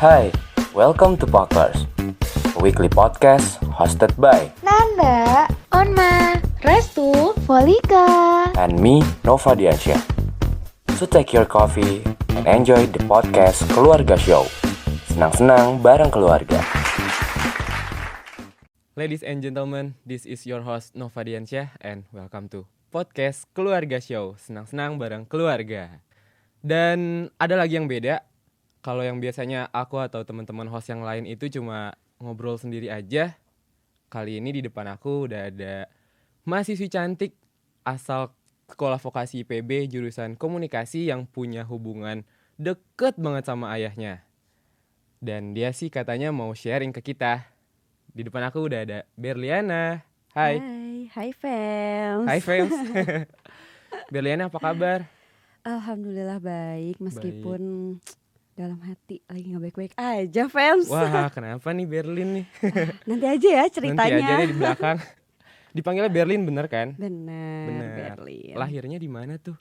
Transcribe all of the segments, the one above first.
Hai, welcome to Pakers, a weekly podcast hosted by Nanda, Onma, Restu, Volika. and me, Nova Diansyah. So take your coffee and enjoy the podcast Keluarga Show. Senang-senang bareng keluarga. Ladies and gentlemen, this is your host Nova Diansyah and welcome to podcast Keluarga Show. Senang-senang bareng keluarga. Dan ada lagi yang beda. Kalau yang biasanya aku atau teman-teman host yang lain itu cuma ngobrol sendiri aja, kali ini di depan aku udah ada mahasiswi cantik asal sekolah vokasi IPB jurusan komunikasi yang punya hubungan deket banget sama ayahnya. Dan dia sih katanya mau sharing ke kita. Di depan aku udah ada Berliana. Hai. Hai fans. Hai fans. Berliana apa kabar? Alhamdulillah baik meskipun dalam hati lagi nggak baik-baik aja fans. Wah, kenapa nih Berlin nih? Nanti aja ya ceritanya. Nanti aja deh di belakang. Dipanggilnya Berlin bener kan? Bener. Berlin. Lahirnya di mana tuh?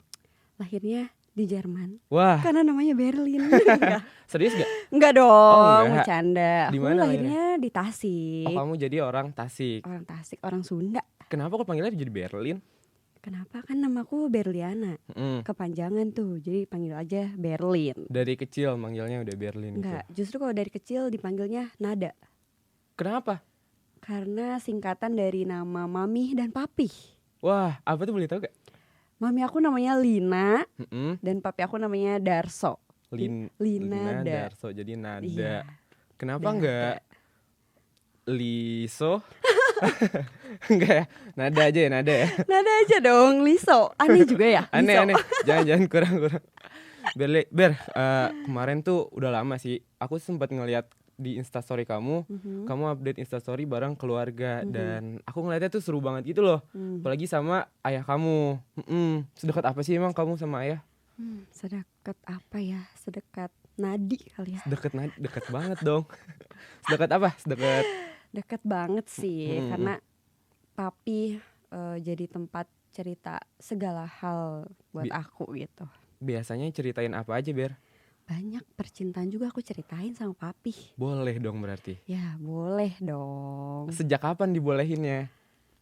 Lahirnya di Jerman. Wah, Karena namanya Berlin. Enggak. serius gak? Enggak dong, Oh, enggak. bercanda. Di Aku mana lahirnya di Tasik. Oh, kamu jadi orang Tasik. Orang Tasik, orang Sunda. Kenapa kok panggilnya jadi Berlin? Kenapa? Kan namaku Berliana. Kepanjangan tuh, jadi panggil aja Berlin. Dari kecil manggilnya udah Berlin Enggak, gitu. justru kalau dari kecil dipanggilnya Nada. Kenapa? Karena singkatan dari nama mami dan papi. Wah, apa tuh boleh tahu gak? Mami aku namanya Lina Mm-mm. dan papi aku namanya Darso. Lina Nada. Darso jadi Nada. Iya. Kenapa Nada. enggak Liso? Enggak ya? Nada aja ya, nada ya. Nada aja dong, Liso. Aneh juga ya? Aneh Liso. aneh. Jangan kurang. Kemarin tuh udah lama sih. Aku sempat ngeliat di Instastory kamu, kamu update Instastory bareng keluarga dan aku ngeliatnya tuh seru banget gitu loh. Apalagi sama ayah kamu. Sedekat apa sih emang kamu sama ayah? Sedekat apa ya? Sedekat nadi kali ya? Deket banget dong. Sedekat apa? Sedekat. Dekat banget sih, karena papi jadi tempat cerita segala hal buat aku gitu. Biasanya ceritain apa aja, Ber? Banyak percintaan juga aku ceritain sama papi. Boleh dong berarti. Ya boleh dong. Sejak kapan dibolehinnya?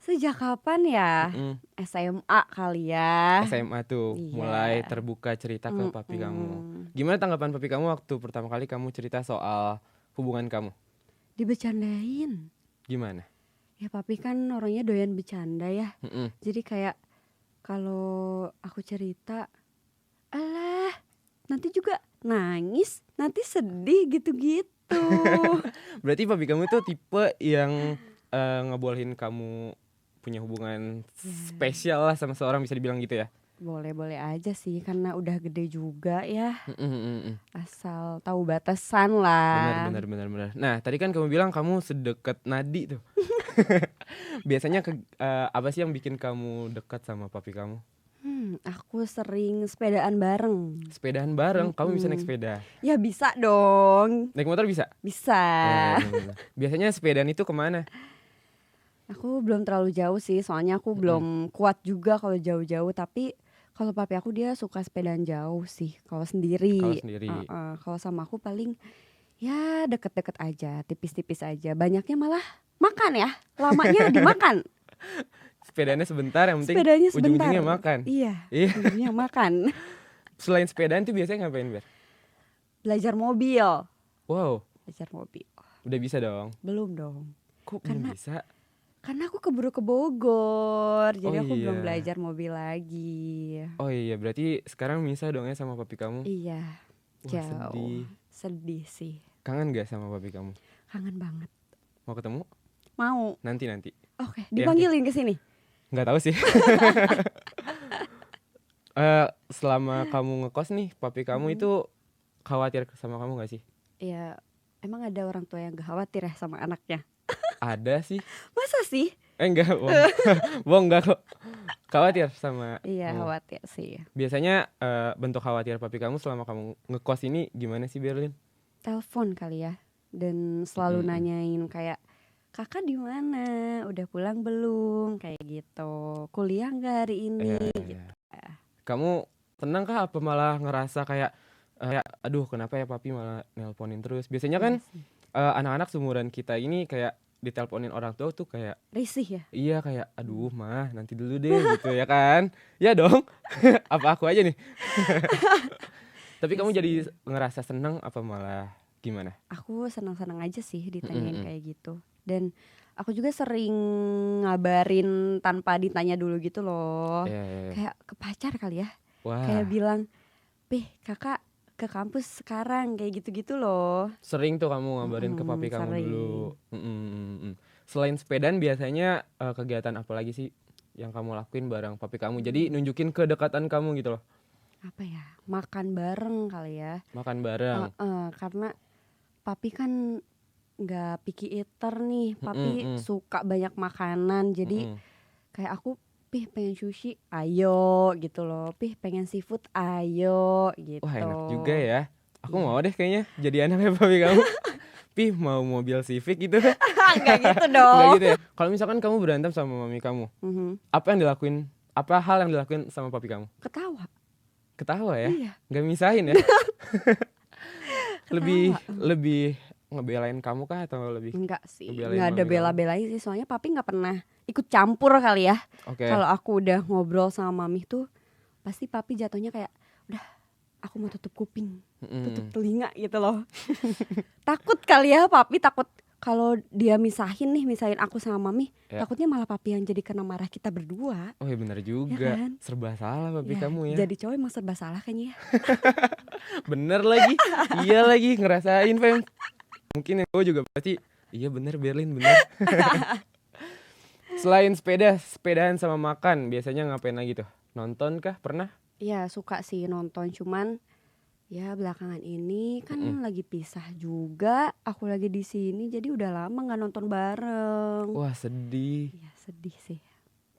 Sejak kapan ya? SMA kali ya. SMA tuh Iya. mulai terbuka cerita ke papi kamu. Gimana tanggapan papi kamu waktu pertama kali kamu cerita soal hubungan kamu? Dibecandain. Gimana? Ya papi kan orangnya doyan bercanda ya. Mm-mm. Jadi kayak kalau aku cerita, alah nanti juga nangis, nanti sedih gitu-gitu. Berarti papi kamu tuh tipe yang ngebolehin kamu punya hubungan spesial lah sama seorang, bisa dibilang gitu ya? Boleh-boleh aja sih karena udah gede juga ya. Mm-mm. Asal tahu batasan lah. Benar. Nah, tadi kan kamu bilang kamu sedekat nadi tuh. Biasanya apa sih yang bikin kamu dekat sama papi kamu? Aku sering sepedaan bareng. Sepedaan bareng, kamu bisa naik sepeda. Ya bisa dong. Naik motor bisa? Bisa. Bener. Biasanya sepedaan itu kemana? Aku belum terlalu jauh sih, soalnya aku belum kuat juga kalau jauh-jauh. Tapi kalau papi aku dia suka sepedaan jauh sih, kalau sendiri. Kalau sendiri. Kalau sama aku paling ya deket-deket aja, tipis-tipis aja. Banyaknya malah makan ya, lamanya dimakan. Sepedanya sebentar, yang penting Sepedanya sebentar. ujung-ujungnya makan. Iya, Iya. ujungnya makan. Selain sepedaan tuh biasanya ngapain, Ber? Belajar mobil. Wow, Belajar mobil. udah bisa dong. Belum dong. Kok belum bisa? Karena aku keburu ke Bogor, jadi Oh aku belum iya. belajar mobil lagi. Oh iya, berarti sekarang bisa dong ya sama papi kamu? Iya, Wah, jauh. sedih. Sedih sih, Kangen gak sama papi kamu? kangen banget. Mau ketemu? Mau, Nanti. oke, dipanggilin ke sini. Nggak tahu sih. Selama kamu ngekos nih, papi kamu itu khawatir sama kamu gak sih? Iya, emang ada orang tua yang gak khawatir ya sama anaknya? Ada sih. Masa sih? Enggak, Bohong enggak kok. Khawatir sama Iya, kamu. khawatir sih. Biasanya bentuk khawatir papi kamu selama kamu ngekos ini gimana sih, Berlin? Telepon kali ya, dan selalu nanyain kayak kakak di mana, udah pulang belum, kayak gitu. Kuliah nggak hari ini? Iya. Kamu tenang kah apa malah ngerasa kayak kayak aduh kenapa ya papi malah nelponin terus. Biasanya kan Iya sih. anak-anak seumuran kita ini kayak diteleponin orang tua tuh kayak Risih ya? iya kayak aduh mah nanti dulu deh gitu ya kan. Ya dong. Apa aku aja nih? Tapi Iya kamu jadi sih. ngerasa seneng apa malah gimana? Aku senang-senang aja sih Mm-mm, ditanyain mm. kayak gitu. Dan aku juga sering ngabarin tanpa ditanya dulu gitu loh. Iya, iya, iya. Kayak ke pacar kali ya. Wah, Kayak bilang, "Pih, kakak ke kampus sekarang," kayak gitu-gitu loh. sering tuh kamu ngabarin ke papi kamu dulu. Sering. Mm. Selain sepedaan biasanya kegiatan apa lagi sih yang kamu lakuin bareng papi kamu? Jadi nunjukin kedekatan kamu gitu loh. Apa ya? Makan bareng kali ya. Makan bareng. Karena papi kan nggak picky eater nih. Papi Mm-mm, suka banyak makanan. Jadi mm-mm. kayak aku, "Pih pengen sushi, ayo," gitu loh. "Pih pengen seafood, ayo," Wah gitu. enak juga ya. Aku Iya. mau deh kayaknya jadi anaknya papi kamu. Pih mau mobil Civic gitu. Nggak gitu Enggak dong. gitu ya. Kalau misalkan kamu berantem sama mami kamu, Mhm. apa yang dilakuin? Apa hal yang dilakuin sama papi kamu? Ketawa. Ketawa ya? Iya, Nggak misahin ya? Lebih ketawa. lebih ngebelain kamu kah atau lebih Enggak sih, ngebelain nggak ada mami kamu? bela-belain sih. Soalnya papi nggak pernah ikut campur kali ya. Oke. Kalau aku udah ngobrol sama mami tuh, pasti papi jatuhnya kayak, "Udah, aku mau tutup kuping, tutup Mm-mm. telinga," gitu loh. Takut kali ya papi, takut kalau dia misahin aku sama mami, Ya. takutnya malah papi yang jadi kena marah kita berdua. Oh iya benar Ya juga. kan? Serba salah papi Ya, kamu ya. jadi cowok emang serba salah kayaknya ya. Bener lagi. Iya lagi ngerasain Fem. Mungkin yang gue juga pasti iya bener Berlin bener. Selain sepedaan sama makan, biasanya ngapain lagi tuh? Nonton kah? Pernah? Iya suka sih nonton, cuman ya belakangan ini kan Mm-mm. lagi pisah juga. Aku lagi di sini jadi udah lama nggak nonton bareng. Wah sedih. Iya sedih sih.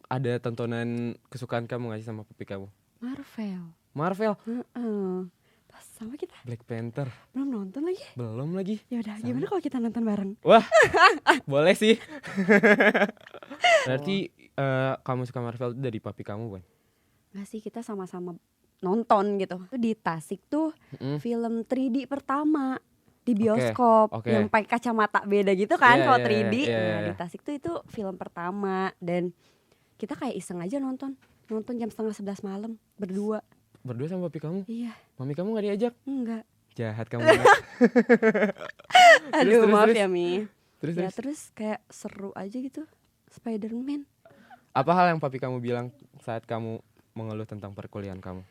Ada tontonan kesukaan kamu gak sih sama papi kamu? Marvel. Marvel, Heeh. Pas sama kita Black Panther, belum nonton lagi. belum lagi. Ya udah, gimana kalau kita nonton bareng? Wah, boleh sih. Berarti kamu suka Marvel itu dari papi kamu kan? Nggak sih, kita sama-sama nonton gitu. Itu di Tasik tuh Mm-mm. film 3D pertama di bioskop oke. yang pakai kacamata beda gitu kan Iya, kalau iya, 3D. iya, Nah, iya. di Tasik tuh itu film pertama dan kita kayak iseng aja nonton jam 10:30 malam berdua. Berdua sama papi kamu? Iya, Mami kamu gak diajak? enggak. Jahat kamu. Nat. Aduh, terus, maaf terus. ya Mi. Terus, Ya terus. terus kayak seru aja gitu. Spider-Man. Apa hal yang papi kamu bilang saat kamu mengeluh tentang perkuliahan kamu?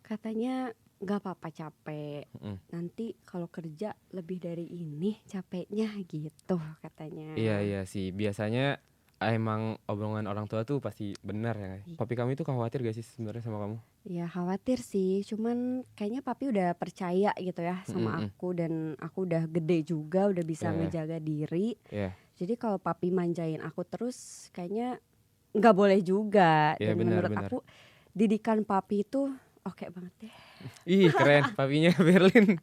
Katanya gak apa-apa capek. Mm-mm. Nanti kalau kerja lebih dari ini capeknya gitu katanya. Iya sih. Biasanya emang omongan orang tua tuh pasti benar ya. Iya. Papi kamu itu khawatir gak sih sebenarnya sama kamu? Ya khawatir sih, cuman kayaknya papi udah percaya gitu ya sama Mm-mm. aku. Dan aku udah gede juga, udah bisa Iya. ngejaga diri. Iya. Jadi kalau papi manjain aku terus kayaknya nggak boleh juga. Iya, Dan benar, menurut benar. aku didikan papi itu oke banget deh. Ih keren papinya Berlin.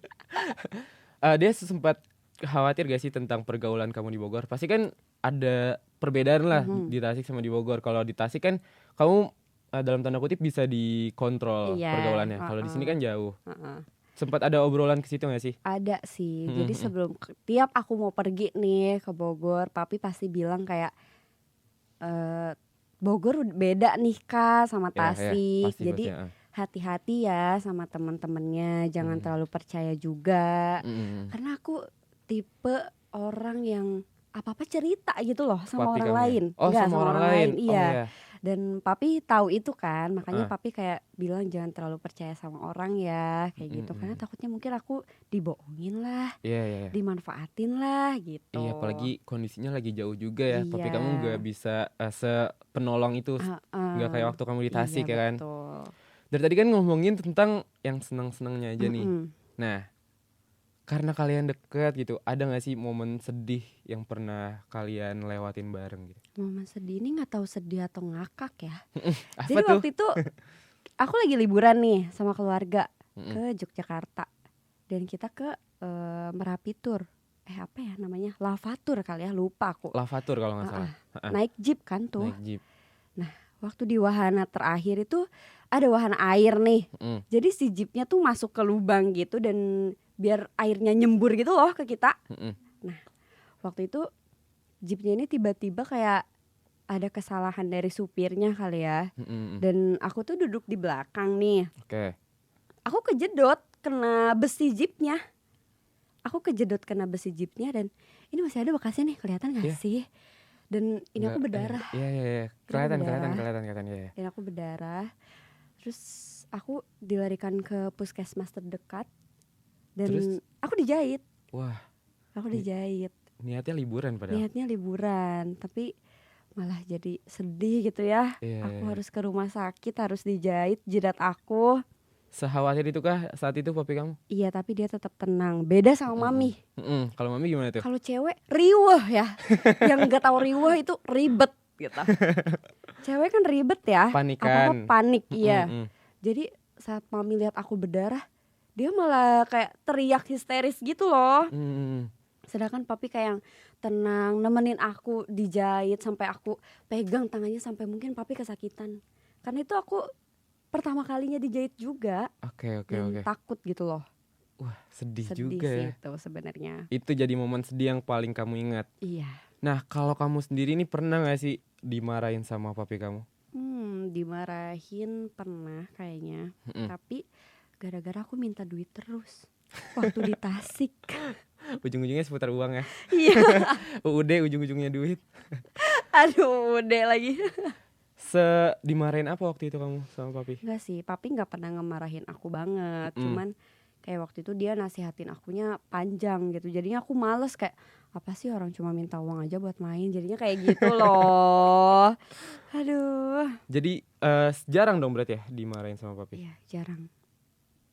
Dia sempat khawatir gak sih tentang pergaulan kamu di Bogor? Pasti kan ada perbedaan lah Mhm. di Tasik sama di Bogor. Kalau di Tasik kan kamu dalam tanda kutip bisa dikontrol Iya, pergaulannya. Kalau di sini kan jauh. Heeh. Sempat ada obrolan ke situ gak sih? Ada sih. Mhm, Jadi mhm. sebelum tiap aku mau pergi nih ke Bogor, papi pasti bilang kayak Bogor beda nih Kak sama Ya, Tasik. pasti, Jadi pasti, hati-hati ya sama teman-temannya, jangan Hmm. terlalu percaya juga. Mm-mm. Karena aku tipe orang yang apa-apa cerita gitu loh sama Papi orang kamu ya? lain. Oh Enggak, sama orang lain. Oh Iya. iya. Dan papi tahu itu kan, makanya Ah. papi kayak bilang jangan terlalu percaya sama orang ya, kayak gitu. Karena Mm-mm. takutnya mungkin aku dibohongin lah, Iya. dimanfaatin lah gitu. Iya apalagi kondisinya lagi jauh juga ya. Papi Iya. kamu gak bisa sepenolong itu. Nggak kayak waktu kamu di Tasik Iya, ya kan. betul. Dari tadi kan ngomongin tentang yang senang-senangnya aja nih. Mm-mm. Nah, karena kalian deket gitu, ada gak sih momen sedih yang pernah kalian lewatin bareng gitu? Momen sedih ini nggak tahu sedih atau ngakak ya. Apa Jadi tuh? waktu itu aku lagi liburan nih sama keluarga Mm-mm. ke Yogyakarta dan kita ke Merapi Tour. Apa ya namanya? Lavatur kali ya, lupa aku. Lavatur kalau nggak salah. Naik jeep kan tuh. Naik jeep. Waktu di wahana terakhir itu ada wahana air nih. Mm-mm. Jadi si jeepnya tuh masuk ke lubang gitu dan biar airnya nyembur gitu loh ke kita. Mm-mm. Waktu itu jeepnya ini tiba-tiba kayak ada kesalahan dari supirnya kali ya. Mm-mm. Dan aku tuh duduk di belakang nih. Oke. Aku kejedot kena besi jeepnya. Dan ini masih ada bekasnya nih, kelihatan gak Iya. sih? Dan ini aku berdarah. Iya. Kelihatan berdarah. ya. Dan aku berdarah. Terus aku dilarikan ke puskesmas terdekat. Dan Terus? aku dijahit. Wah, Aku dijahit. niatnya liburan padahal. Niatnya liburan, tapi malah jadi sedih gitu ya. Iya. Aku harus ke rumah sakit, harus dijahit jidat aku. Sekhawatir itu kah saat itu papi kamu? Iya, tapi dia tetap tenang. Beda sama mami. Mm-mm. Kalau mami gimana tuh? Kalau cewek riweh ya. Yang nggak tahu riweh itu ribet gitu. Cewek kan ribet ya. Panikan. Apa-apa panik, iya. Mm-mm. Jadi saat mami lihat aku berdarah, dia malah kayak teriak histeris gitu loh. Mm-mm. Sedangkan papi kayak yang tenang, nemenin aku dijahit sampai aku pegang tangannya sampai mungkin papi kesakitan. Karena itu aku pertama kalinya dijahit juga. Oke. Dan takut gitu loh. Wah, sedih Sedih juga sih ya. itu sebenarnya. Itu jadi momen sedih yang paling kamu ingat. Iya. Nah, kalau kamu sendiri nih pernah gak sih dimarahin sama papi kamu? Dimarahin pernah kayaknya. Mm-mm. Tapi gara-gara aku minta duit terus waktu di Tasik. Ujung-ujungnya seputar uang ya. Iya. UUD ujung-ujungnya duit. Aduh, udah lagi. Dimarahin apa waktu itu kamu sama papi? Enggak sih, papi nggak pernah ngemarahin aku banget. Cuman kayak waktu itu dia nasihatin akunya panjang gitu. Jadinya aku males kayak apa sih orang cuma minta uang aja buat main. Jadinya kayak gitu loh. Aduh. Jadi jarang dong berarti ya dimarahin sama papi? Iya, jarang.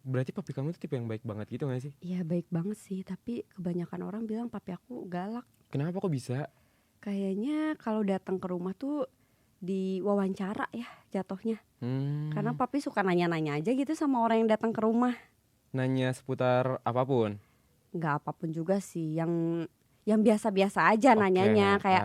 Berarti papi kamu tuh tipe yang baik banget gitu gak sih? Iya, baik banget sih. Tapi kebanyakan orang bilang papi aku galak. Kenapa kok bisa? Kayaknya kalau datang ke rumah tuh diwawancara ya jatuhnya. Karena papi suka nanya-nanya aja gitu sama orang yang datang ke rumah. Nanya seputar apapun? Nggak apapun juga sih, yang biasa-biasa aja Oke, nanyanya kayak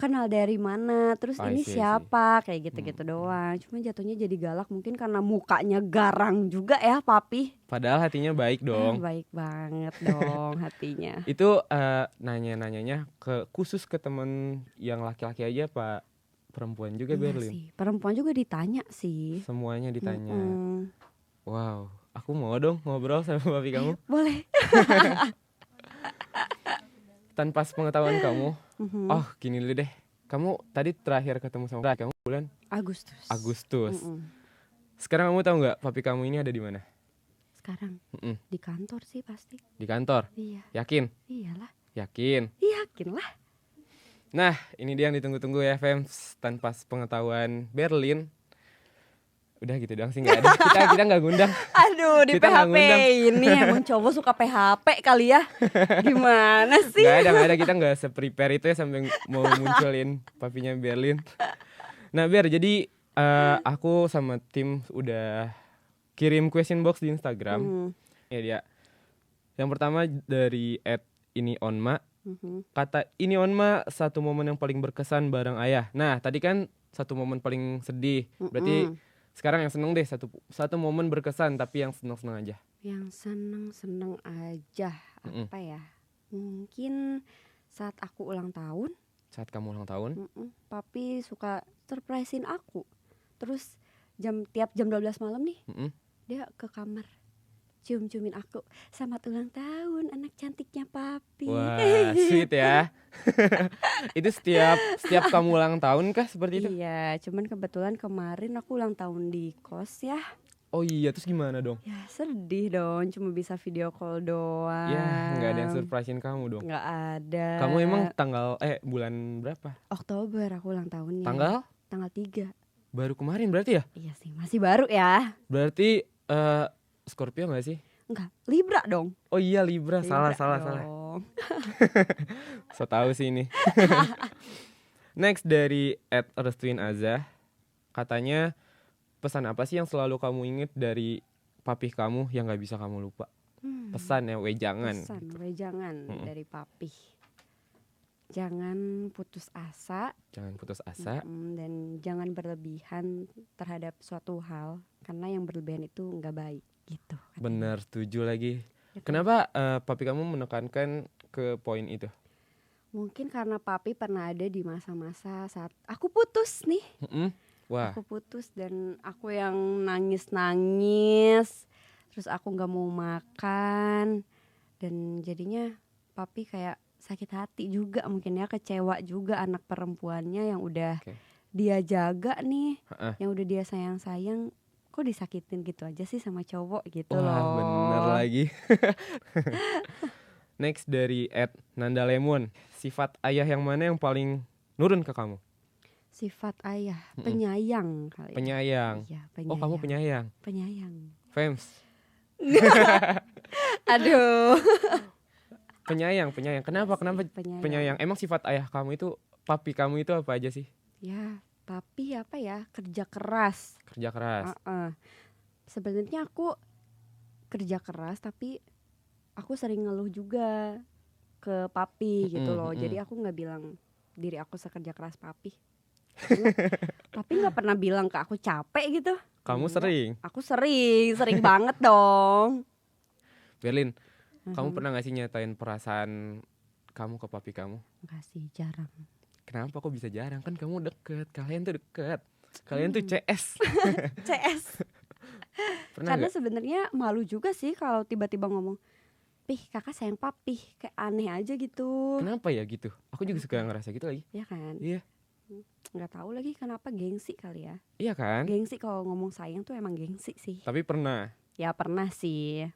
kenal dari mana, terus I ini see. siapa, kayak gitu-gitu doang. Cuma jatuhnya jadi galak mungkin karena mukanya garang juga ya papi. Padahal hatinya baik dong. Baik banget dong hatinya. Itu nanya-nanyanya khusus ke temen yang laki-laki aja pak? Perempuan juga Iya Berlin? sih, perempuan juga ditanya sih. Semuanya ditanya. Mm-mm. Wow, aku mau dong ngobrol sama papi kamu. Boleh. Tanpa sepengetahuan kamu. Mhm. Oh gini dulu deh. Kamu tadi terakhir ketemu sama papi kamu bulan Agustus. Mm-mm. Sekarang kamu tahu nggak papi kamu ini ada di mana? Sekarang Mm-mm. di kantor sih pasti. Di kantor. Iya, Yakin? iyalah, Yakin. yakin lah. Nah, ini dia yang ditunggu-tunggu ya, Fems. Tanpa sepengetahuan Berlin. Udah gitu doang sih, nggak ada. Kita nggak ngundang. Aduh, di Kita nggak PHP ngundang. ini emang cowok suka PHP kali ya. Gimana sih? Nggak ada. Kita nggak se-prepare itu ya sampai mau munculin papinya Berlin. Nah, Ber, jadi aku sama tim udah kirim question box di Instagram. Ya dia. Yang pertama dari @iniOnma. Kata ini Onma, satu momen yang paling berkesan bareng ayah. Nah tadi kan satu momen paling sedih. Berarti sekarang yang seneng deh, satu momen berkesan tapi yang seneng-seneng aja. Yang seneng-seneng aja. Apa ya? Mungkin saat aku ulang tahun. Saat kamu ulang tahun? Papi suka surprisein aku. Terus tiap jam 12 malam nih, dia ke kamar cium-ciumin aku. Selamat ulang tahun anak cantiknya papi. Wah sweet ya. Itu setiap kamu ulang tahun kah seperti itu? Iya, cuman kebetulan kemarin aku ulang tahun di kos ya. Oh iya, terus gimana dong? Ya sedih dong, cuma bisa video call doang. Ya nggak ada yang surprisein kamu dong. Nggak ada. Kamu emang bulan berapa? Oktober aku ulang tahunnya. Tanggal 3. Baru kemarin berarti ya? Iya sih, masih baru ya. Berarti Scorpio gak sih? Enggak, Libra dong. Oh iya Libra. Salah. Dong. So tahu sih ini. Next dari @restuinaza. Katanya pesan apa sih yang selalu kamu inget dari papih kamu yang gak bisa kamu lupa? Pesan ya, wejangan. Pesan, wejangan dari papi. Jangan putus asa. Jangan putus asa. Dan jangan berlebihan terhadap suatu hal. karena yang berlebihan itu nggak baik gitu katanya. Bener, setuju lagi. Gitu. Kenapa papi kamu menekankan ke poin itu? Mungkin karena papi pernah ada di masa-masa saat aku putus nih. Wah, Aku putus dan aku yang nangis-nangis, terus aku nggak mau makan, dan jadinya papi kayak sakit hati juga, mungkin ya, kecewa juga anak perempuannya yang udah Oke. dia jaga nih, Heeh. yang udah dia sayang-sayang, kok disakitin gitu aja sih sama cowok gitu Wah, loh. bener lagi. Next dari Nanda Lemon, sifat ayah yang mana yang paling nurun ke kamu? Sifat ayah, penyayang kali. ya. Penyayang. Iya, Oh, kamu penyayang. Penyayang. Fems. Aduh. Penyayang. Kenapa penyayang? Emang sifat ayah kamu itu, papi kamu itu apa aja sih? Ya, papi apa ya? Kerja keras. Kerja keras. Sebenarnya aku kerja keras, tapi aku sering ngeluh juga ke papi gitu loh. Jadi aku nggak bilang diri aku sekerja keras papi. Papi nggak pernah bilang ke aku capek gitu. Kamu Enggak. sering. Aku sering banget dong. Berlin, kamu pernah gak sih nyatain perasaan kamu ke papi kamu? Enggak sih, jarang. Kenapa kok bisa jarang? Kan kamu deket, kalian tuh deket. Kalian tuh CS. CS. Pernah Karena gak? sebenarnya malu juga sih kalau tiba-tiba ngomong, "Pih, kakak sayang papi." Kayak aneh aja gitu. Kenapa ya gitu? Aku juga suka ngerasa gitu lagi. Ya kan? Iya. Nggak tahu lagi kenapa, gengsi kali ya. Iya kan? Gengsi, kalau ngomong sayang tuh emang gengsi sih. Tapi pernah. Ya pernah sih.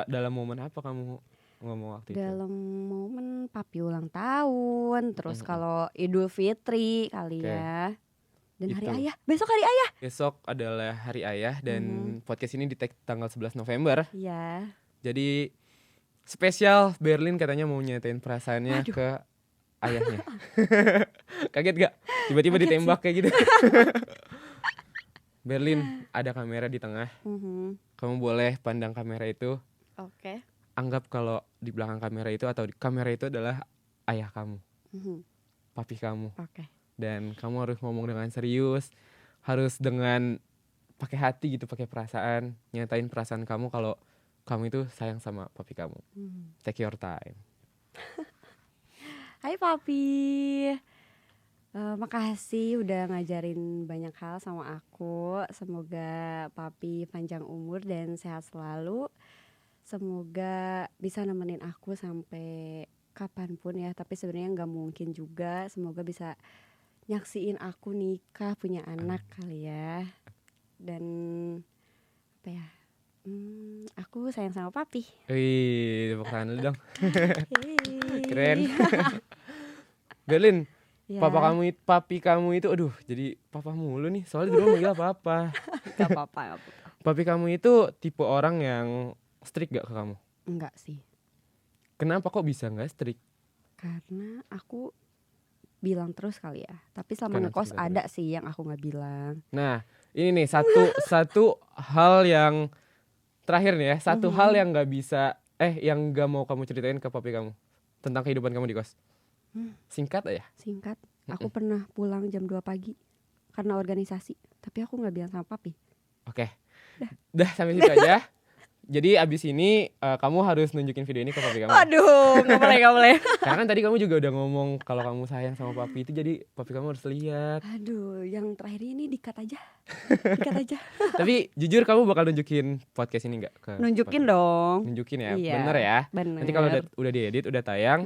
Dalam momen apa kamu ngomong waktu itu? Dalam momen papi ulang tahun, terus kalau Idul Fitri kali Oke. ya. Dan hari Itu. ayah, besok hari ayah. Besok adalah hari ayah dan podcast ini di-tag tanggal 11 November. Iya. Jadi spesial, Berlin katanya mau nyatain perasaannya Aduh. ke ayahnya. Kaget gak? Tiba-tiba Kaget ditembak kayak gitu. Berlin, ada kamera di tengah. Kamu boleh pandang kamera itu. Oke. Anggap kalau di belakang kamera itu atau di kamera itu adalah ayah kamu, papi kamu. Oke. Dan kamu harus ngomong dengan serius, harus dengan pakai hati gitu, pakai perasaan, nyatain perasaan kamu kalau kamu itu sayang sama papi kamu. Take your time. Hai papi. Makasih udah ngajarin banyak hal sama aku. Semoga papi panjang umur dan sehat selalu. Semoga bisa nemenin aku sampai kapanpun ya. Tapi sebenarnya nggak mungkin juga. Semoga bisa nyaksiin aku nikah, punya anak kali ya. Dan apa ya? Aku sayang sama papi. Wih, tepuk tangan dulu dong. Hey. Keren. Berlin, Ya, papi kamu itu, aduh, jadi papa mulu nih. Soalnya dulu manggil apa-apa. gak apa-apa. Papi kamu itu tipe orang yang strict gak ke kamu? Enggak sih. Kenapa kok bisa gak strict? Karena aku bilang terus kali ya. Tapi selama Karena ngekos cerita ada sih yang aku nggak bilang. Nah, ini nih satu hal yang terakhir nih ya, satu hal yang nggak bisa, yang nggak mau kamu ceritain ke papi kamu tentang kehidupan kamu di kos. Singkat aja. Singkat, aku pernah pulang jam 2 pagi karena organisasi. Tapi aku nggak bilang sama papi. Oke, dah sampai situ aja. Jadi abis ini kamu harus nunjukin video ini ke papi kamu. Aduh, nggak boleh. Karena kan tadi kamu juga udah ngomong kalau kamu sayang sama papi itu, jadi papi kamu harus lihat. Aduh, yang terakhir ini dikat aja. Tapi jujur kamu bakal nunjukin podcast ini nggak ke Nunjukin papi? dong. Nunjukin ya, Iya, bener ya. bener. Nanti kalau udah diedit, udah tayang,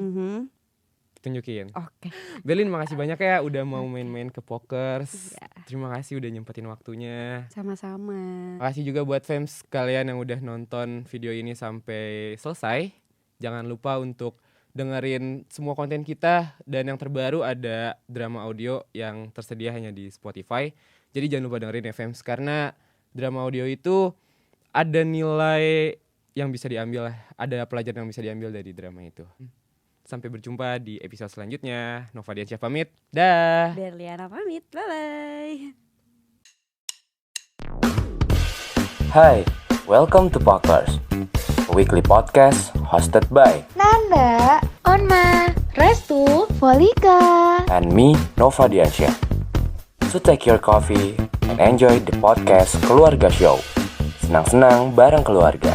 tunjukin. Oke. Berlin, makasih banyak ya udah mau main-main ke Pokers. Iya. Terima kasih udah nyempetin waktunya. Sama-sama. Makasih juga buat fans kalian yang udah nonton video ini sampai selesai. Jangan lupa untuk dengerin semua konten kita. Dan yang terbaru ada drama audio yang tersedia hanya di Spotify. Jadi jangan lupa dengerin ya fans, karena drama audio itu ada nilai yang bisa diambil, ada pelajaran yang bisa diambil dari drama itu. Sampai berjumpa di episode selanjutnya. Novadiansyah pamit. Dah. Berliana pamit. Bye-bye. Hi, welcome to Pokers, a weekly podcast hosted by Nanda, Onma, Restu, Volika. and me, Novadiansyah. So take your coffee and enjoy the podcast Keluarga Show. Senang-senang bareng keluarga.